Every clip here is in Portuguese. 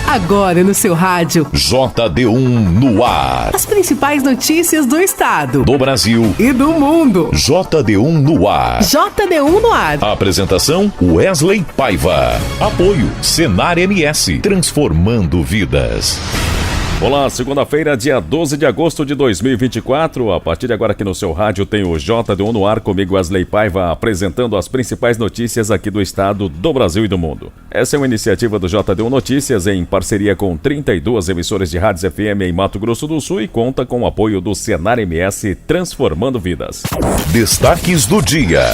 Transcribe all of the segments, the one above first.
Agora no seu rádio. JD1 no ar. As principais notícias do estado, do Brasil e do mundo. JD1 no ar. JD1 no ar. Apresentação Wesley Paiva. Apoio Senar MS. Transformando vidas. Olá, segunda-feira, dia 12 de agosto de 2024. A partir de agora aqui no seu rádio tem o JD1 no ar, comigo Wesley Paiva, apresentando as principais notícias aqui do estado, do Brasil e do mundo. Essa é uma iniciativa do JD1 Notícias em parceria com 32 emissoras de rádios FM em Mato Grosso do Sul e conta com o apoio do Senar MS, Transformando Vidas. Destaques do dia.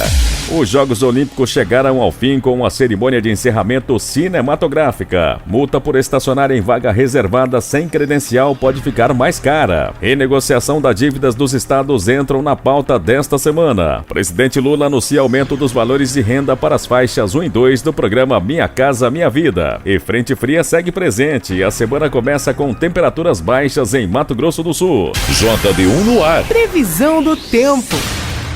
Os Jogos Olímpicos chegaram ao fim com uma cerimônia de encerramento cinematográfica. Multa por estacionar em vaga reservada sem credencial pode ficar mais cara. Renegociação das dívidas dos estados entram na pauta desta semana. Presidente Lula anuncia aumento dos valores de renda para as faixas 1 e 2 do programa Minha Casa Minha Vida. E frente fria segue presente. A semana começa com temperaturas baixas em Mato Grosso do Sul. JD1 no ar. Previsão do tempo.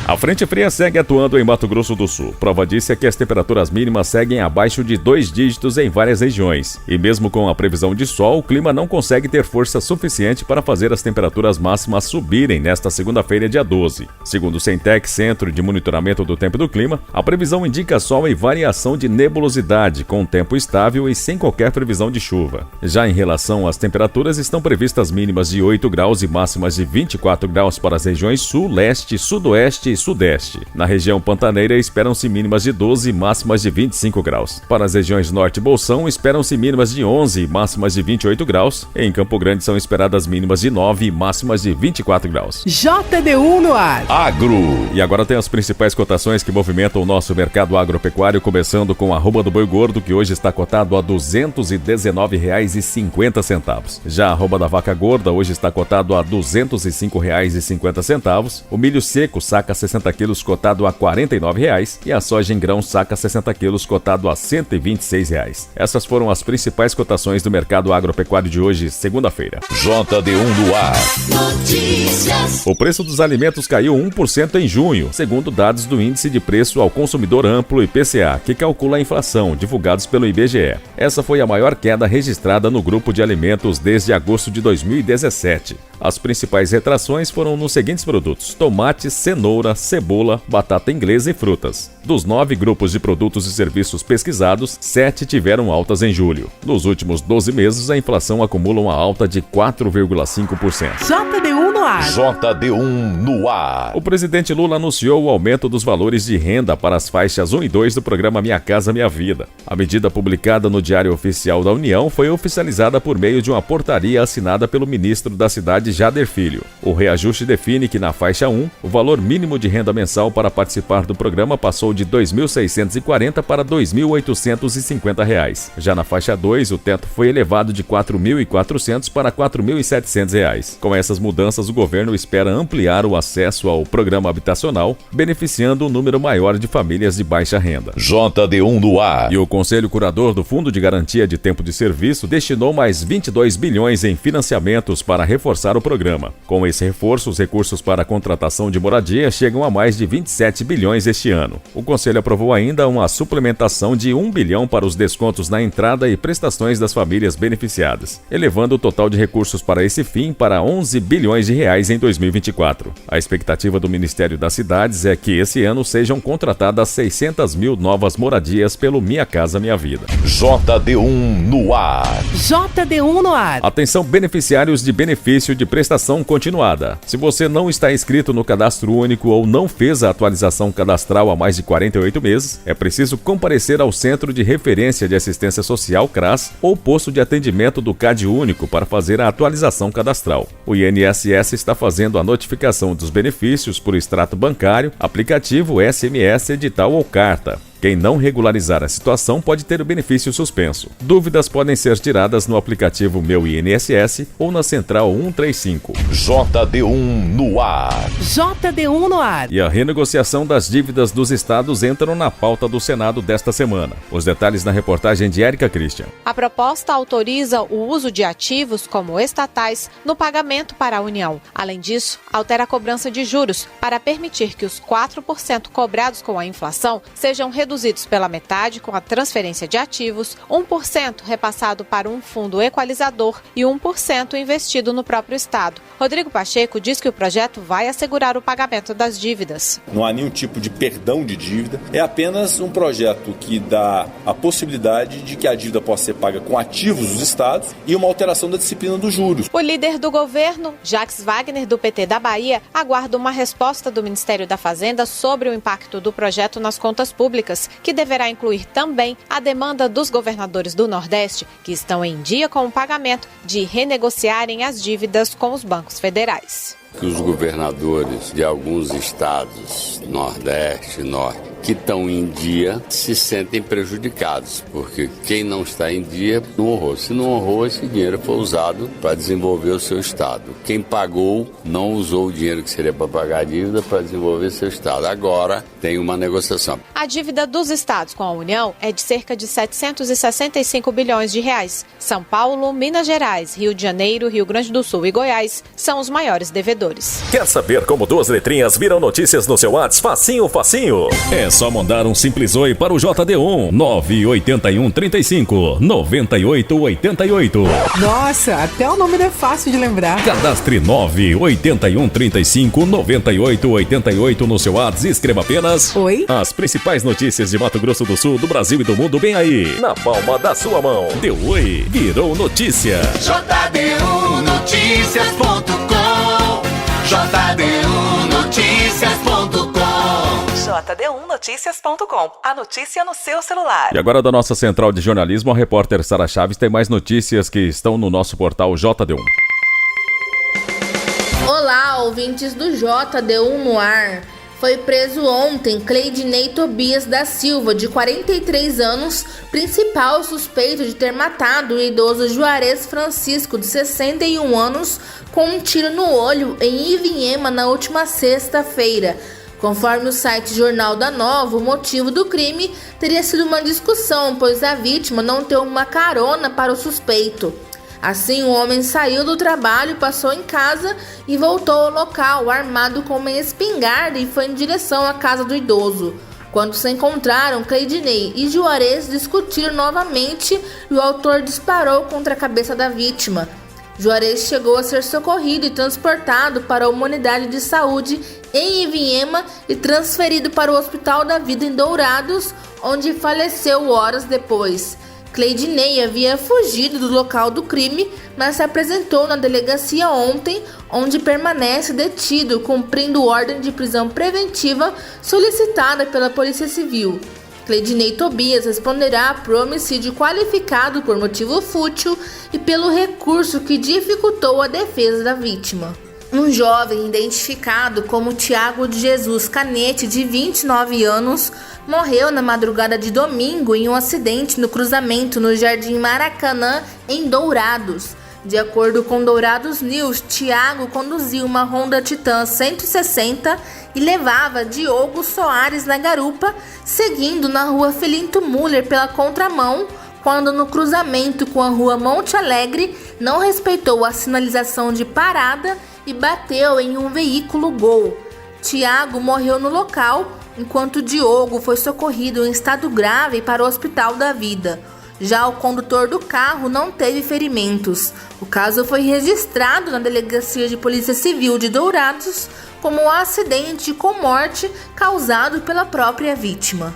A frente fria segue atuando em Mato Grosso do Sul. Prova disso é que as temperaturas mínimas seguem abaixo de 2 dígitos em várias regiões. E mesmo com a previsão de sol, o clima não consegue ter força suficiente para fazer as temperaturas máximas subirem nesta segunda-feira, dia 12. Segundo o Centec, Centro de Monitoramento do Tempo e do Clima, a previsão indica sol e variação de nebulosidade, com tempo estável e sem qualquer previsão de chuva. Já em relação às temperaturas, estão previstas mínimas de 8 graus e máximas de 24 graus para as regiões sul, leste, sudoeste e sudeste. Na região pantaneira esperam-se mínimas de 12 e máximas de 25 graus. Para as regiões norte e bolsão esperam-se mínimas de 11 e máximas de 28 graus. Em Campo Grande são esperadas mínimas de 9 e máximas de 24 graus. JD1 no ar. Agro. E agora tem as principais cotações que movimentam o nosso mercado agropecuário, começando com a arroba do boi gordo, que hoje está cotado a R$ 219,50. Já a arroba da vaca gorda hoje está cotado a R$ 205,50. O milho seco saca 60 quilos cotado a R$ 49,00 e a soja em grão saca 60 quilos cotado a R$ 126,00. Essas foram as principais cotações do mercado agropecuário de hoje, segunda-feira. JD1 no ar. Notícias. O preço dos alimentos caiu 1% em junho, segundo dados do Índice de Preço ao Consumidor Amplo IPCA, que calcula a inflação, divulgados pelo IBGE. Essa foi a maior queda registrada no grupo de alimentos desde agosto de 2017. As principais retrações foram nos seguintes produtos: tomate, cenoura, cebola, batata inglesa e frutas. Dos 9 grupos de produtos e serviços pesquisados, 7 tiveram altas em julho. Nos últimos 12 meses, a inflação acumula uma alta de 4,5%. JD1 no ar. JD1 no ar. O presidente Lula anunciou o aumento dos valores de renda para as faixas 1 e 2 do programa Minha Casa Minha Vida. A medida publicada no Diário Oficial da União foi oficializada por meio de uma portaria assinada pelo ministro da Cidade, Jader Filho. O reajuste define que na faixa 1, o valor mínimo de renda mensal para participar do programa passou de R$ 2.640 para R$ 2.850. Já na faixa 2, o teto foi elevado de R$ 4.400 para R$ 4.700. Com essas mudanças, o governo espera ampliar o acesso ao programa habitacional, beneficiando um número maior de famílias de baixa renda. JD1 no ar. E o Conselho Curador do Fundo de Garantia de Tempo de Serviço destinou mais 22 bilhões em financiamentos para reforçar o programa. Com esse reforço, os recursos para a contratação de moradia chegam a mais de 27 bilhões este ano. O Conselho aprovou ainda uma suplementação de 1 bilhão para os descontos na entrada e prestações das famílias beneficiadas, elevando o total de recursos para esse fim para 11 bilhões de reais em 2024. A expectativa do Ministério das Cidades é que esse ano sejam contratadas 600 mil novas moradias pelo Minha Casa Minha Vida. JD1 no ar. JD1 no ar. Atenção, beneficiários de benefício de prestação continuada. Se você não está inscrito no Cadastro Único ou não fez a atualização cadastral há mais de 48 meses, é preciso comparecer ao Centro de Referência de Assistência Social, CRAS, ou posto de atendimento do CAD Único para fazer a atualização cadastral. O INSS está fazendo a notificação dos benefícios por extrato bancário, aplicativo, SMS, edital ou carta. Quem não regularizar a situação pode ter o benefício suspenso. Dúvidas podem ser tiradas no aplicativo Meu INSS ou na Central 135. JD1 no ar. JD1 no ar. E a renegociação das dívidas dos estados entram na pauta do Senado desta semana. Os detalhes na reportagem de Érica Christian. A proposta autoriza o uso de ativos como estatais no pagamento para a União. Além disso, altera a cobrança de juros para permitir que os 4% cobrados com a inflação sejam reduzidos reduzidos pela metade com a transferência de ativos, 1% repassado para um fundo equalizador e 1% investido no próprio Estado. Rodrigo Pacheco diz que o projeto vai assegurar o pagamento das dívidas. Não há nenhum tipo de perdão de dívida, é apenas um projeto que dá a possibilidade de que a dívida possa ser paga com ativos dos estados e uma alteração da disciplina dos juros. O líder do governo, Jacques Wagner, do PT da Bahia, aguarda uma resposta do Ministério da Fazenda sobre o impacto do projeto nas contas públicas, que deverá incluir também a demanda dos governadores do Nordeste, que estão em dia com o pagamento, de renegociarem as dívidas com os bancos federais. Que os governadores de alguns estados, Nordeste, Norte, que estão em dia, se sentem prejudicados, porque quem não está em dia não honrou. Se não honrou, esse dinheiro foi usado para desenvolver o seu estado. Quem pagou não usou o dinheiro que seria para pagar a dívida para desenvolver seu estado. Agora tem uma negociação. A dívida dos estados com a União é de cerca de 765 bilhões de reais. São Paulo, Minas Gerais, Rio de Janeiro, Rio Grande do Sul e Goiás são os maiores devedores. Quer saber como 2 letrinhas viram notícias no seu WhatsApp? Facinho, facinho. É só mandar um simples oi para o JD1 981 35 98 88. Nossa, até o nome é fácil de lembrar. Cadastre 981 35 98 88 no seu WhatsApp e escreva apenas Oi. As principais notícias de Mato Grosso do Sul, do Brasil e do mundo bem aí, Na palma da sua mão. Deu oi, virou notícia. JD1Noticias.com JD1Noticias.com JD1Noticias.com. A notícia no seu celular. E agora da nossa central de jornalismo, a repórter Sara Chaves tem mais notícias que estão no nosso portal JD1. Olá, ouvintes do JD1 no ar. Foi preso ontem Cleidinei Tobias da Silva, de 43 anos, principal suspeito de ter matado o idoso Juarez Francisco, de 61 anos, com um tiro no olho em Ivinhema na última sexta-feira. Conforme o site Jornal da Nova, o motivo do crime teria sido uma discussão, pois a vítima não deu uma carona para o suspeito. Assim, o homem saiu do trabalho, passou em casa e voltou ao local armado com uma espingarda e foi em direção à casa do idoso. Quando se encontraram, Cleidinei e Juarez discutiram novamente e o autor disparou contra a cabeça da vítima. Juarez chegou a ser socorrido e transportado para uma unidade de saúde em Ivinhema e transferido para o Hospital da Vida em Dourados, onde faleceu horas depois. Cleidinei havia fugido do local do crime, mas se apresentou na delegacia ontem, onde permanece detido, cumprindo ordem de prisão preventiva solicitada pela Polícia Civil. Cleidinei Tobias responderá por homicídio qualificado por motivo fútil e pelo recurso que dificultou a defesa da vítima. Um jovem identificado como Tiago de Jesus Canete, de 29 anos, morreu na madrugada de domingo em um acidente no cruzamento no Jardim Maracanã, em Dourados. De acordo com Dourados News, Tiago conduziu uma Honda Titan 160 e levava Diogo Soares na garupa, seguindo na rua Felinto Müller pela contramão, quando no cruzamento com a rua Monte Alegre não respeitou a sinalização de parada e bateu em um veículo Gol. Tiago morreu no local, enquanto Diogo foi socorrido em estado grave para o Hospital da Vida. Já o condutor do carro não teve ferimentos. O caso foi registrado na Delegacia de Polícia Civil de Dourados como um acidente com morte causado pela própria vítima.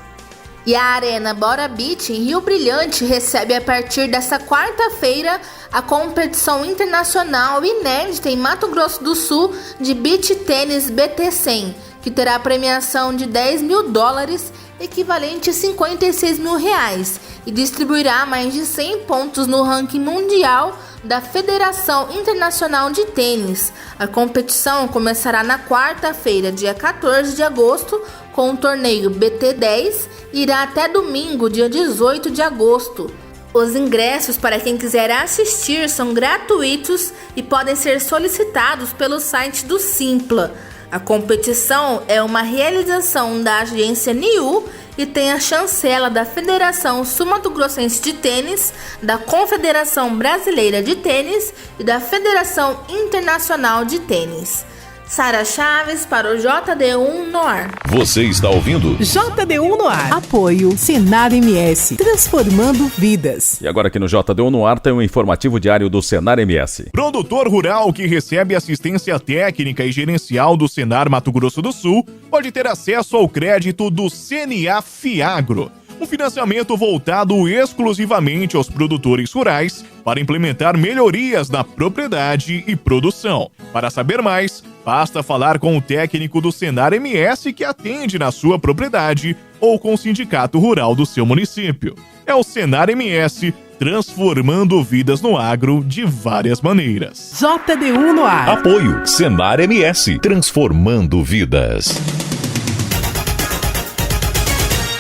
E a Arena Bora Beach, em Rio Brilhante, recebe a partir desta quarta-feira a competição internacional inédita em Mato Grosso do Sul de Beach Tênis BT100, que terá premiação de $10 mil, equivalente a R$56 mil, e distribuirá mais de 100 pontos no ranking mundial da Federação Internacional de Tênis. A competição começará na quarta-feira, dia 14 de agosto, com o torneio BT10 e irá até domingo, dia 18 de agosto. Os ingressos para quem quiser assistir são gratuitos e podem ser solicitados pelo site do Simpla. A competição é uma realização da agência NIU e tem a chancela da Federação Sul-Mato-Grossense de Tênis, da Confederação Brasileira de Tênis e da Federação Internacional de Tênis. Sara Chaves para o JD1 no ar. Você está ouvindo? JD1 no ar. Apoio Senar MS, transformando vidas. E agora aqui no JD1 no ar tem um informativo diário do Senar MS. Produtor rural que recebe assistência técnica e gerencial do Senar Mato Grosso do Sul pode ter acesso ao crédito do CNA Fiagro. Um financiamento voltado exclusivamente aos produtores rurais para implementar melhorias na propriedade e produção. Para saber mais, basta falar com o técnico do Senar MS que atende na sua propriedade ou com o sindicato rural do seu município. É o Senar MS, transformando vidas no agro de várias maneiras. JD1 no ar. Apoio Senar MS, transformando vidas.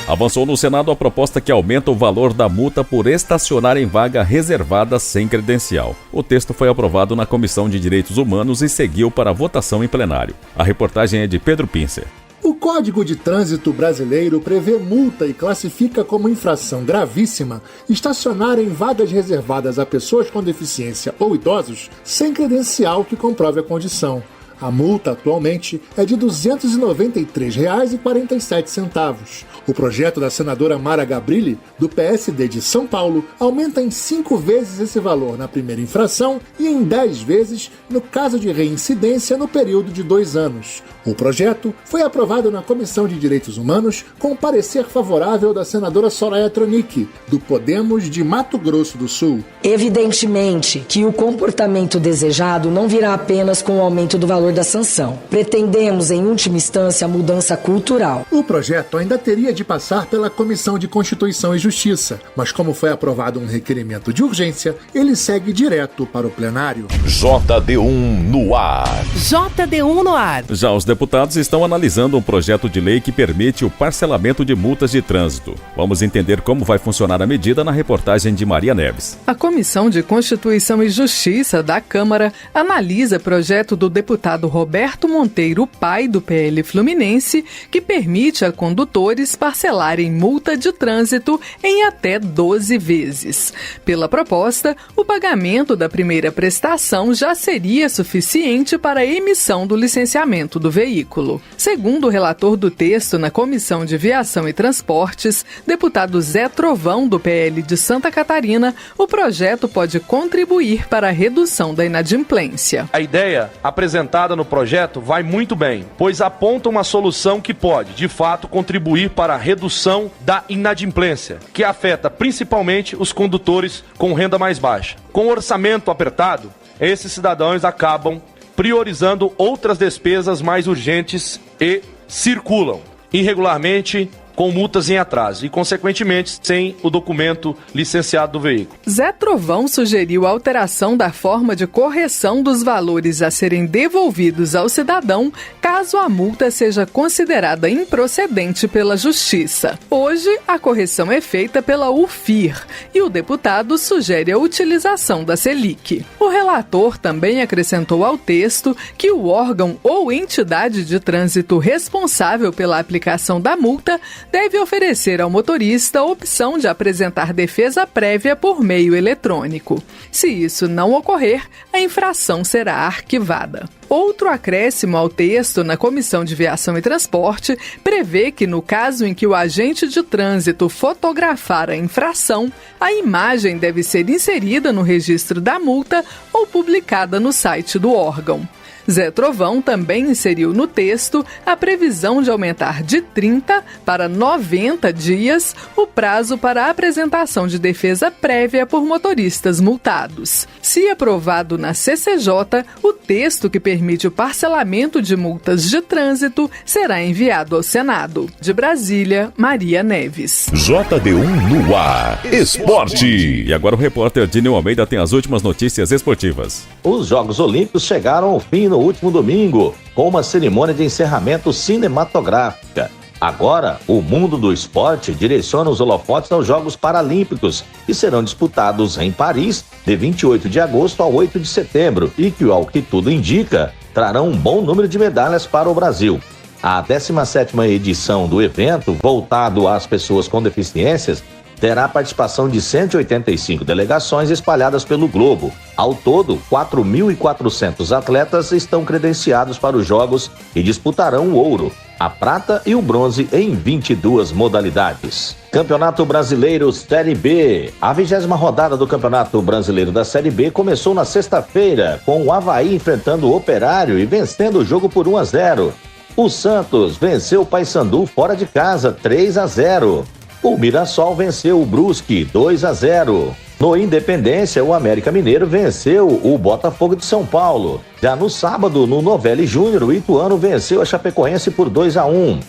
Avançou no Senado a proposta que aumenta o valor da multa por estacionar em vaga reservada sem credencial. O texto foi aprovado na Comissão de Direitos Humanos e seguiu para votação em plenário. A reportagem é de Pedro Pincer. O Código de Trânsito Brasileiro prevê multa e classifica como infração gravíssima estacionar em vagas reservadas a pessoas com deficiência ou idosos sem credencial que comprove a condição. A multa, atualmente, é de R$ 293,47. O projeto da senadora Mara Gabrilli, do PSD de São Paulo, aumenta em 5 vezes esse valor na primeira infração e em 10 vezes no caso de reincidência no período de 2 anos. O projeto foi aprovado na Comissão de Direitos Humanos com parecer favorável da senadora Soraya Tronic, do Podemos de Mato Grosso do Sul. Evidentemente que o comportamento desejado não virá apenas com o aumento do valor da sanção. Pretendemos, em última instância, a mudança cultural. O projeto ainda teria de passar pela Comissão de Constituição e Justiça, mas como foi aprovado um requerimento de urgência, ele segue direto para o plenário. JD1 no ar. JD1 no ar. Já os deputados estão analisando um projeto de lei que permite o parcelamento de multas de trânsito. Vamos entender como vai funcionar a medida na reportagem de Maria Neves. A Comissão de Constituição e Justiça da Câmara analisa projeto do deputado Roberto Monteiro, pai do PL Fluminense, que permite a condutores parcelarem multa de trânsito em até 12 vezes. Pela proposta, o pagamento da primeira prestação já seria suficiente para a emissão do licenciamento do veículo. Segundo o relator do texto na Comissão de Viação e Transportes, deputado Zé Trovão, do PL de Santa Catarina, o projeto pode contribuir para a redução da inadimplência. A ideia apresentada no projeto vai muito bem, pois aponta uma solução que pode, de fato, contribuir para a redução da inadimplência, que afeta principalmente os condutores com renda mais baixa. Com orçamento apertado, esses cidadãos acabam priorizando outras despesas mais urgentes e circulam irregularmente com multas em atraso e, consequentemente, sem o documento licenciado do veículo. Zé Trovão sugeriu a alteração da forma de correção dos valores a serem devolvidos ao cidadão caso a multa seja considerada improcedente pela Justiça. Hoje, a correção é feita pela UFIR e o deputado sugere a utilização da Selic. O relator também acrescentou ao texto que o órgão ou entidade de trânsito responsável pela aplicação da multa deve oferecer ao motorista a opção de apresentar defesa prévia por meio eletrônico. Se isso não ocorrer, a infração será arquivada. Outro acréscimo ao texto na Comissão de Viação e Transporte prevê que, no caso em que o agente de trânsito fotografar a infração, a imagem deve ser inserida no registro da multa ou publicada no site do órgão. Zé Trovão também inseriu no texto a previsão de aumentar de 30 para 90 dias o prazo para a apresentação de defesa prévia por motoristas multados. Se aprovado na CCJ, o texto que permite o parcelamento de multas de trânsito será enviado ao Senado. De Brasília, Maria Neves. JD1 no ar. Esporte. E agora o repórter Dineu Almeida tem as últimas notícias esportivas. Os Jogos Olímpicos chegaram ao fim no último domingo, com uma cerimônia de encerramento cinematográfica. Agora, o mundo do esporte direciona os holofotes aos Jogos Paralímpicos, que serão disputados em Paris, de 28 de agosto a 8 de setembro, e que, ao que tudo indica, trarão um bom número de medalhas para o Brasil. A 17ª edição do evento, voltado às pessoas com deficiências, terá a participação de 185 delegações espalhadas pelo globo. Ao todo, 4.400 atletas estão credenciados para os Jogos e disputarão o ouro, a prata e o bronze em 22 modalidades. Campeonato Brasileiro Série B. A 20ª rodada do Campeonato Brasileiro da Série B começou na sexta-feira, com o Avaí enfrentando o Operário e vencendo o jogo por 1-0. O Santos venceu o Paysandu fora de casa, 3-0. O Mirassol venceu o Brusque, 2-0. No Independência, o América Mineiro venceu o Botafogo de São Paulo. Já no sábado, no Novelli Júnior, o Ituano venceu a Chapecoense por 2-1.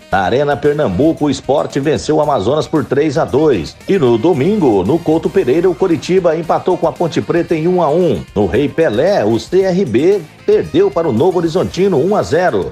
Na Arena Pernambuco, o Sport venceu o Amazonas por 3-2. E no domingo, no Couto Pereira, o Coritiba empatou com a Ponte Preta em 1-1. No Rei Pelé, o CRB perdeu para o Novo Horizontino 1-0.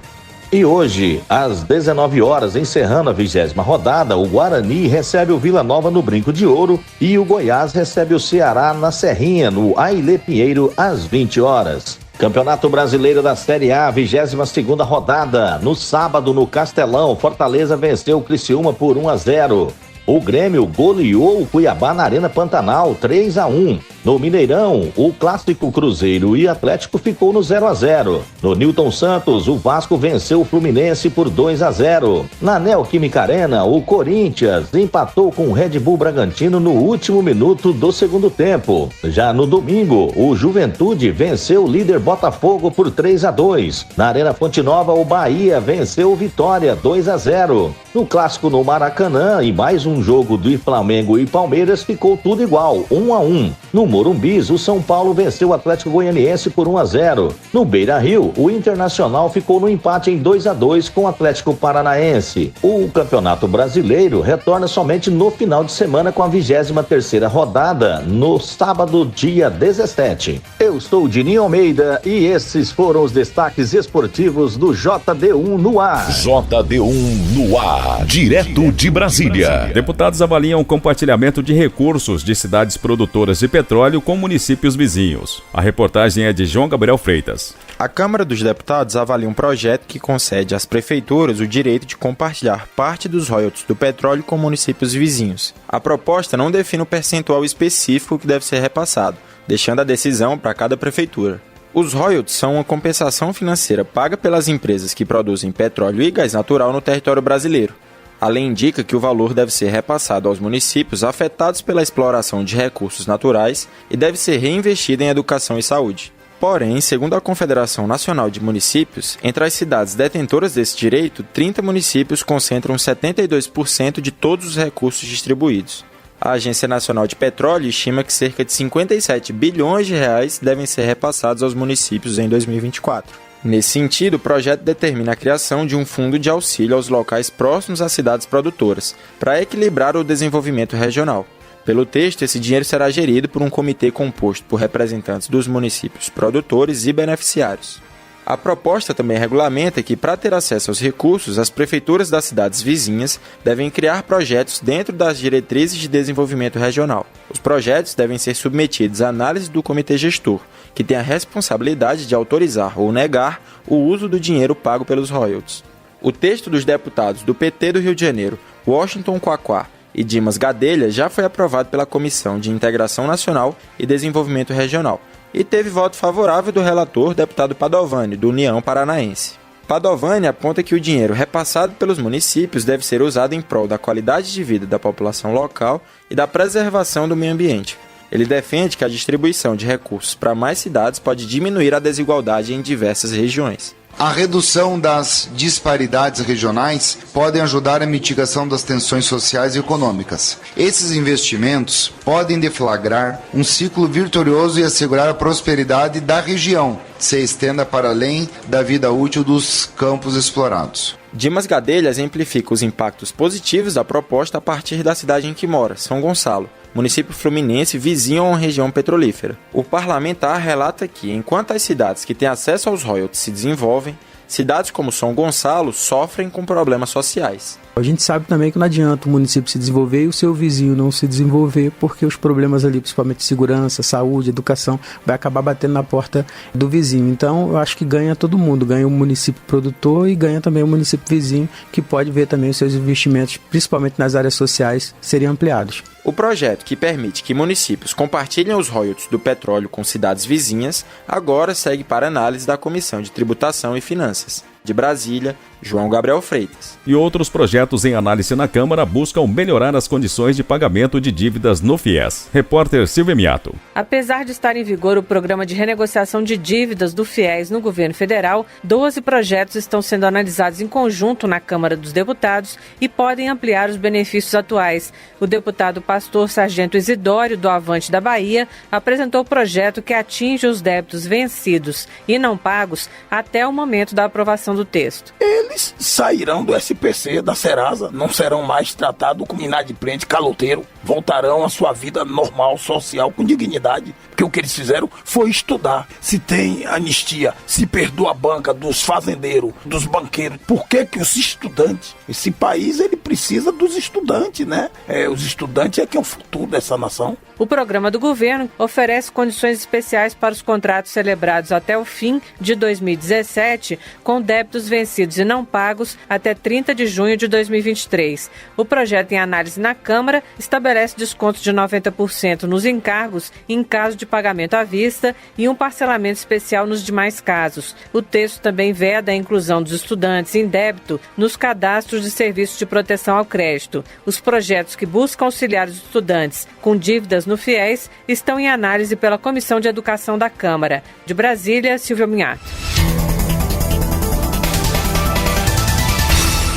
E hoje, às 19 horas, encerrando a 20ª rodada, o Guarani recebe o Vila Nova no Brinco de Ouro e o Goiás recebe o Ceará na Serrinha, no Ailê Pinheiro, às 20 horas. Campeonato Brasileiro da Série A, 22ª rodada. No sábado, no Castelão, Fortaleza venceu o Criciúma por 1-0. O Grêmio goleou o Cuiabá na Arena Pantanal, 3-1. No Mineirão, o clássico Cruzeiro e Atlético ficou no 0-0. No Newton Santos, o Vasco venceu o Fluminense por 2-0. Na Neoquímica Arena, o Corinthians empatou com o Red Bull Bragantino no último minuto do segundo tempo. Já no domingo, o Juventude venceu o líder Botafogo por 3-2. Na Arena Fonte Nova, o Bahia venceu o Vitória 2-0. No clássico no Maracanã, e mais um jogo do Flamengo e Palmeiras, ficou tudo igual, 1-1. No Morumbis, o São Paulo venceu o Atlético Goianiense por 1-0. No Beira-Rio, o Internacional ficou no empate em 2-2 com o Atlético Paranaense. O Campeonato Brasileiro retorna somente no final de semana com a 23ª rodada, no sábado, dia 17. Eu sou o Dininho Almeida e esses foram os destaques esportivos do JD1 no ar. JD1 no ar, direto de Brasília. Deputados avaliam o compartilhamento de recursos de cidades produtoras de petróleo com municípios vizinhos. A reportagem é de João Gabriel Freitas. A Câmara dos Deputados avalia um projeto que concede às prefeituras o direito de compartilhar parte dos royalties do petróleo com municípios vizinhos. A proposta não define o percentual específico que deve ser repassado, deixando a decisão para cada prefeitura. Os royalties são uma compensação financeira paga pelas empresas que produzem petróleo e gás natural no território brasileiro. A lei indica que o valor deve ser repassado aos municípios afetados pela exploração de recursos naturais e deve ser reinvestido em educação e saúde. Porém, segundo a Confederação Nacional de Municípios, entre as cidades detentoras desse direito, 30 municípios concentram 72% de todos os recursos distribuídos. A Agência Nacional de Petróleo estima que cerca de 57 bilhões de reais devem ser repassados aos municípios em 2024. Nesse sentido, o projeto determina a criação de um fundo de auxílio aos locais próximos às cidades produtoras, para equilibrar o desenvolvimento regional. Pelo texto, esse dinheiro será gerido por um comitê composto por representantes dos municípios produtores e beneficiários. A proposta também regulamenta que, para ter acesso aos recursos, as prefeituras das cidades vizinhas devem criar projetos dentro das diretrizes de desenvolvimento regional. Os projetos devem ser submetidos à análise do comitê gestor, que tem a responsabilidade de autorizar ou negar o uso do dinheiro pago pelos royalties. O texto dos deputados do PT do Rio de Janeiro, Washington Quaquá e Dimas Gadelha, já foi aprovado pela Comissão de Integração Nacional e Desenvolvimento Regional, e teve voto favorável do relator, deputado Padovani, do União Paranaense. Padovani aponta que o dinheiro repassado pelos municípios deve ser usado em prol da qualidade de vida da população local e da preservação do meio ambiente. Ele defende que a distribuição de recursos para mais cidades pode diminuir a desigualdade em diversas regiões. A redução das disparidades regionais pode ajudar a mitigação das tensões sociais e econômicas. Esses investimentos podem deflagrar um ciclo virtuoso e assegurar a prosperidade da região, que se estenda para além da vida útil dos campos explorados. Dimas Gadelha exemplifica os impactos positivos da proposta a partir da cidade em que mora, São Gonçalo, município fluminense vizinho a uma região petrolífera. O parlamentar relata que, enquanto as cidades que têm acesso aos royalties se desenvolvem, cidades como São Gonçalo sofrem com problemas sociais. A gente sabe também que não adianta o município se desenvolver e o seu vizinho não se desenvolver, porque os problemas ali, principalmente de segurança, saúde, educação, vai acabar batendo na porta do vizinho. Então, eu acho que ganha todo mundo, ganha o município produtor e ganha também o município vizinho, que pode ver também os seus investimentos, principalmente nas áreas sociais, serem ampliados. O projeto, que permite que municípios compartilhem os royalties do petróleo com cidades vizinhas, agora segue para análise da Comissão de Tributação e Finanças. De Brasília, João Gabriel Freitas. E outros projetos em análise na Câmara buscam melhorar as condições de pagamento de dívidas no FIES. Repórter Silvia Miato. Apesar de estar em vigor o programa de renegociação de dívidas do FIES no governo federal, 12 projetos estão sendo analisados em conjunto na Câmara dos Deputados e podem ampliar os benefícios atuais. O deputado Pastor Sargento Isidório, do Avante da Bahia, apresentou o projeto que atinge os débitos vencidos e não pagos até o momento da aprovação do texto. Eles sairão do SPC, da Serasa, não serão mais tratados como inadimplente, caloteiro, voltarão à sua vida normal, social, com dignidade, porque o que eles fizeram foi estudar. Se tem anistia, se perdoa a banca dos fazendeiros, dos banqueiros, por que os estudantes, esse país ele precisa dos estudantes, né? Os estudantes é que é o futuro dessa nação. O programa do governo oferece condições especiais para os contratos celebrados até o fim de 2017, com débitos vencidos e não pagos até 30 de junho de 2023. O projeto em análise na Câmara estabelece descontos de 90% nos encargos em caso de pagamento à vista e um parcelamento especial nos demais casos. O texto também veda a inclusão dos estudantes em débito nos cadastros de serviços de proteção ao crédito. Os projetos que buscam auxiliar os estudantes com dívidas no FIES estão em análise pela Comissão de Educação da Câmara. De Brasília, Silvia Minhato.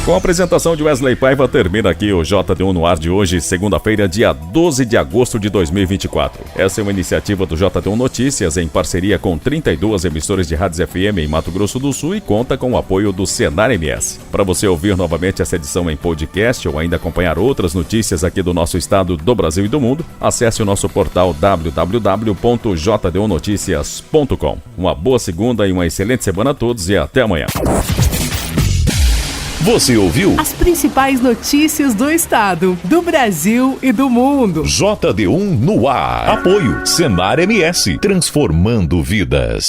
Com a apresentação de Wesley Paiva, termina aqui o JD1 no ar de hoje, segunda-feira, dia 12 de agosto de 2024. Essa é uma iniciativa do JD1 Notícias em parceria com 32 emissoras de rádios FM em Mato Grosso do Sul e conta com o apoio do Senar MS. Para você ouvir novamente essa edição em podcast ou ainda acompanhar outras notícias aqui do nosso estado, do Brasil e do mundo, acesse o nosso portal www.jdonnoticias.com. Uma boa segunda e uma excelente semana a todos e até amanhã. Você ouviu as principais notícias do estado, do Brasil e do mundo. JD1 no ar. Apoio Senar MS, transformando vidas.